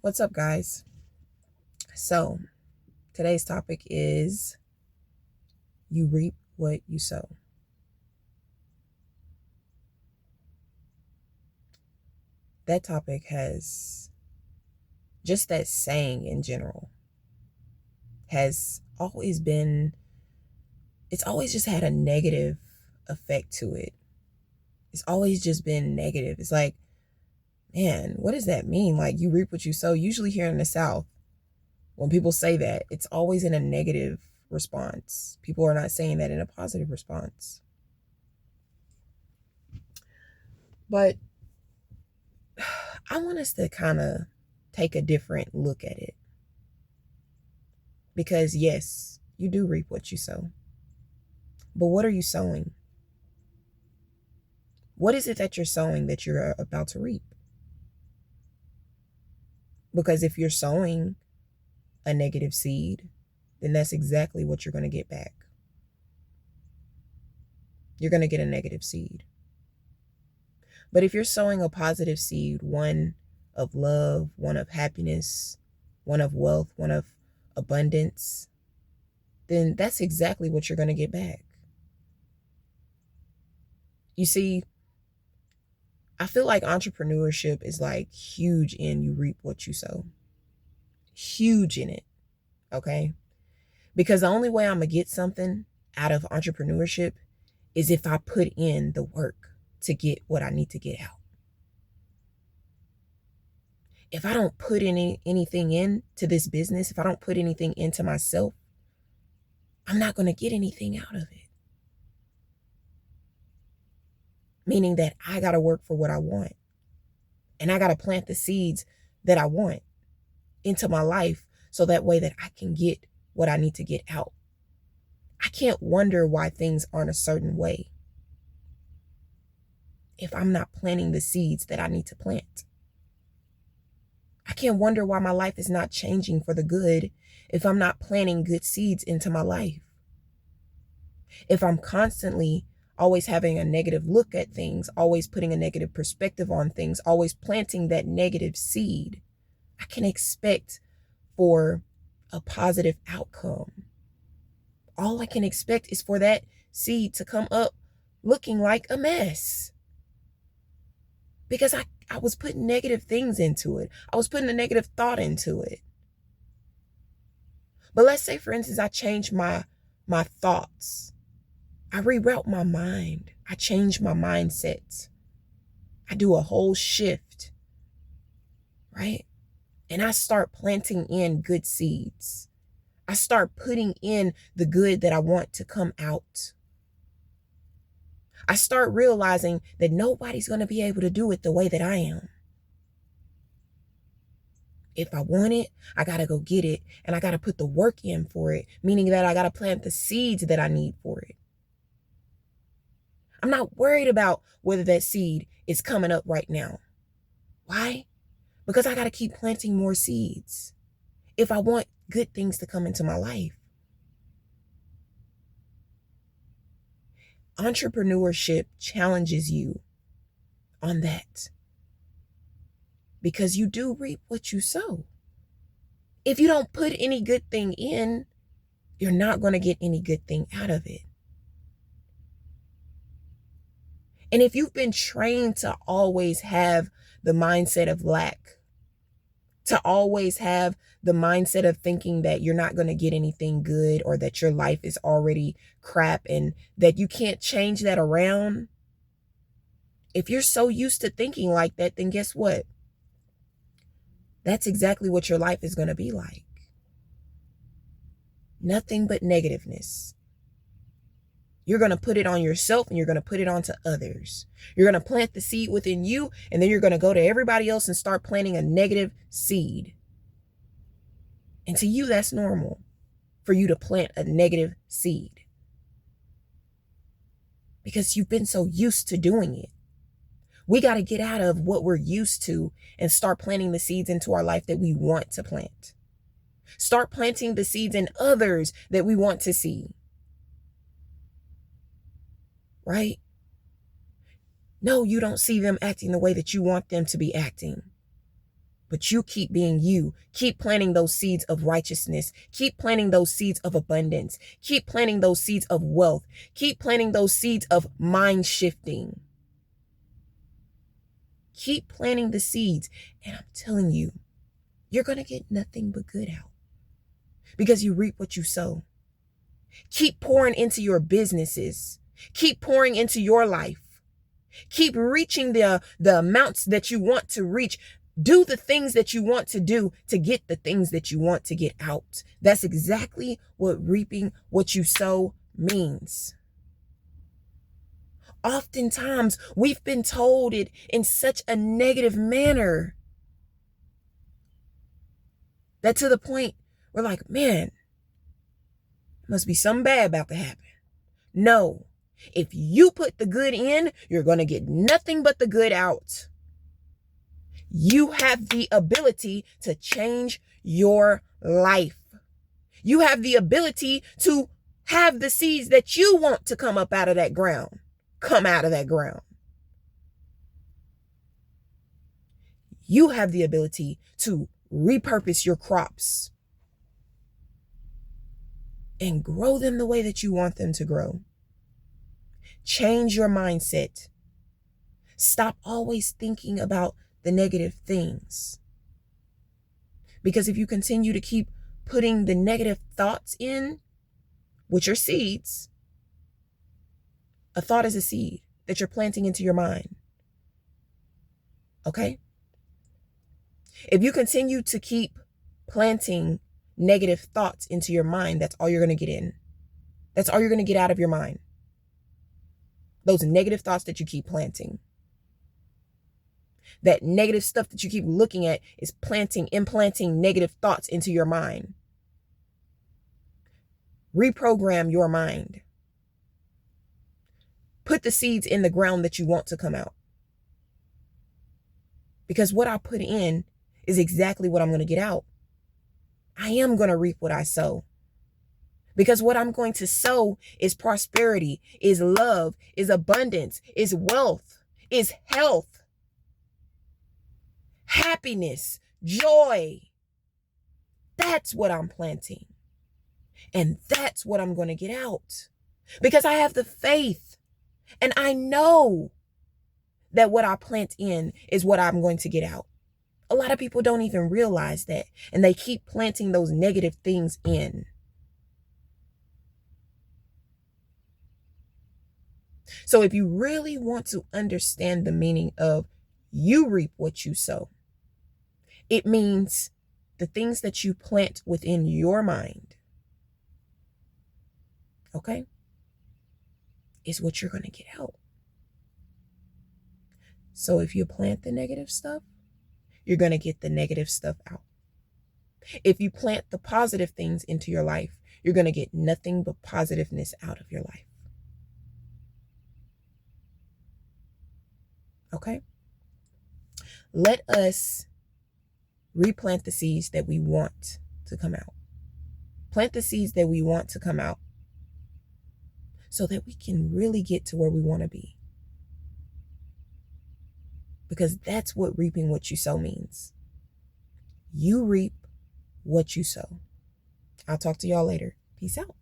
What's up, guys? So, today's topic is you reap what you sow. That topic has just that saying in general has always been, it's always just had a negative effect to it. It's always just been negative. It's like, man, what does that mean? Like, you reap what you sow. Usually, here in the South, when people say that, it's always in a negative response. People are not saying that in a positive response. But I want us to kind of take a different look at it. Because, yes, you do reap what you sow. But what are you sowing? What is it that you're sowing that you're about to reap? Because if you're sowing a negative seed, then that's exactly what you're going to get back. You're going to get a negative seed. But if you're sowing a positive seed, one of love, one of happiness, one of wealth, one of abundance, then that's exactly what you're going to get back. You see, I feel like entrepreneurship is like huge in you reap what you sow. Huge in it. Okay. Because the only way I'm going to get something out of entrepreneurship is if I put in the work to get what I need to get out. If I don't put anything into this business, if I don't put anything into myself, I'm not going to get anything out of it. Meaning that I got to work for what I want. And I got to plant the seeds that I want into my life so that way that I can get what I need to get out. I can't wonder why things aren't a certain way if I'm not planting the seeds that I need to plant. I can't wonder why my life is not changing for the good if I'm not planting good seeds into my life. If I'm constantly always having a negative look at things, always putting a negative perspective on things, always planting that negative seed, I can expect for a positive outcome. All I can expect is for that seed to come up looking like a mess. Because I was putting negative things into it. I was putting a negative thought into it. But let's say, for instance, I change my thoughts. I reroute my mind. I change my mindset. I do a whole shift, right? And I start planting in good seeds. I start putting in the good that I want to come out. I start realizing that nobody's going to be able to do it the way that I am. If I want it, I got to go get it. And I got to put the work in for it, meaning that I got to plant the seeds that I need for it. I'm not worried about whether that seed is coming up right now. Why? Because I got to keep planting more seeds if I want good things to come into my life. Entrepreneurship challenges you on that because you do reap what you sow. If you don't put any good thing in, you're not going to get any good thing out of it. And if you've been trained to always have the mindset of lack, to always have the mindset of thinking that you're not going to get anything good or that your life is already crap and that you can't change that around, if you're so used to thinking like that, then guess what? That's exactly what your life is going to be like. Nothing but negativeness. You're going to put it on yourself and you're going to put it onto others. You're going to plant the seed within you and then you're going to go to everybody else and start planting a negative seed. And to you, that's normal for you to plant a negative seed because you've been so used to doing it. We got to get out of what we're used to and start planting the seeds into our life that we want to plant. Start planting the seeds in others that we want to see. Right? No, you don't see them acting the way that you want them to be acting. But you keep being you. Keep planting those seeds of righteousness. Keep planting those seeds of abundance. Keep planting those seeds of wealth. Keep planting those seeds of mind shifting. Keep planting the seeds. And I'm telling you, you're going to get nothing but good out because you reap what you sow. Keep pouring into your businesses. Keep pouring into your life. Keep reaching the amounts that you want to reach. Do the things that you want to do to get the things that you want to get out. That's exactly what reaping what you sow means. Oftentimes, we've been told it in such a negative manner that to the point we're like, man, must be something bad about to happen. No, if you put the good in, you're going to get nothing but the good out. You have the ability to change your life. You have the ability to have the seeds that you want to come up out of that ground, come out of that ground. You have the ability to repurpose your crops and grow them the way that you want them to grow. Change your mindset. Stop always thinking about the negative things. Because if you continue to keep putting the negative thoughts in, which are seeds, a thought is a seed that you're planting into your mind. Okay? If you continue to keep planting negative thoughts into your mind, that's all you're going to get in. That's all you're going to get out of your mind. Those negative thoughts that you keep planting. That negative stuff that you keep looking at is implanting negative thoughts into your mind. Reprogram your mind. Put the seeds in the ground that you want to come out. Because what I put in is exactly what I'm going to get out. I am going to reap what I sow. Because what I'm going to sow is prosperity, is love, is abundance, is wealth, is health, happiness, joy. That's what I'm planting. And that's what I'm going to get out. Because I have the faith. And I know that what I plant in is what I'm going to get out. A lot of people don't even realize that. And they keep planting those negative things in. So if you really want to understand the meaning of you reap what you sow, it means the things that you plant within your mind, okay, is what you're going to get out. So if you plant the negative stuff, you're going to get the negative stuff out. If you plant the positive things into your life, you're going to get nothing but positiveness out of your life. Okay? Let us replant the seeds that we want to come out. Plant the seeds that we want to come out so that we can really get to where we want to be. Because that's what reaping what you sow means. You reap what you sow. I'll talk to y'all later. Peace out.